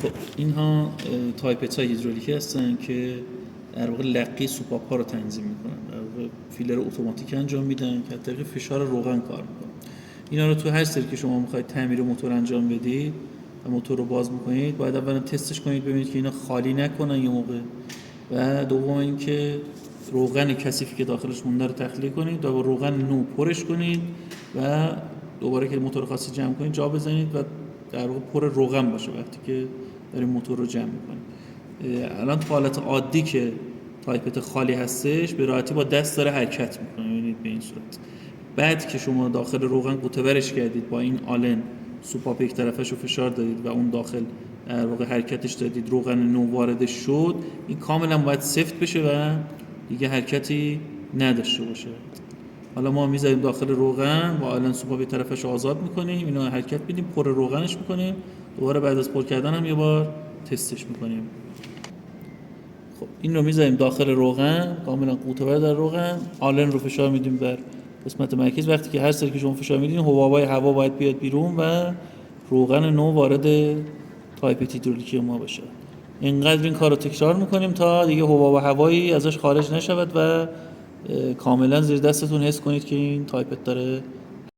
خب اینها تایپت های هیدرولیکی هستن که در واقع لقی سوپاپ ها رو تنظیم میکنن، در واقع فیلر اتوماتیک انجام میدن که از طریق فشار روغن کار میکنن. اینا رو تو هر سری که شما میخواید تعمیر موتور انجام بدید و موتور رو باز میکنید باید اولا تستش کنید ببینید که اینا خالی نکنن یه موقع، و دوم اینکه روغن کثیفی که داخلش مونده رو تخلیه کنید و با روغن نو پرش کنید و دوباره که موتور خاصی جمع کنید جا بزنید و در واقع پر روغن باشه وقتی که داریم موتور رو جمع می‌کنیم. الان تو حالت عادی که تایپت خالی هستش به راحتی با دست داره حرکت میکنه، ببینید به این صورت. بعد که شما داخل روغن قوطه ورش کردید با این آلن سوپاپ یک طرفش رو فشار دادید و اون داخل در واقع حرکتش دادید، روغن نو وارد شد، این کاملا باید سفت بشه و دیگه حرکتی نداشته باشه. حالا ما میذاریم داخل روغن با آلن سوپاپ یک طرفش رو آزاد میکنیم، اینو حرکت میدیم، پر روغنش میکنیم، دوباره بعد از پر کردن هم یه بار تستش میکنیم. خب این رو میذاریم داخل روغن، کاملا قوطه ور در روغن، آلن رو فشار میدیم در قسمت مرکز. وقتی که هر سری که شما فشار میدین حبابای هوا باید بیاد بیرون و روغن نو وارد تایپت هیدرولیکی ما بشه. اینقدر این کار رو تکرار میکنیم تا دیگه حباب هوایی ازش خارج نشود و کاملا زیر دستتون حس کنید که این تایپت داره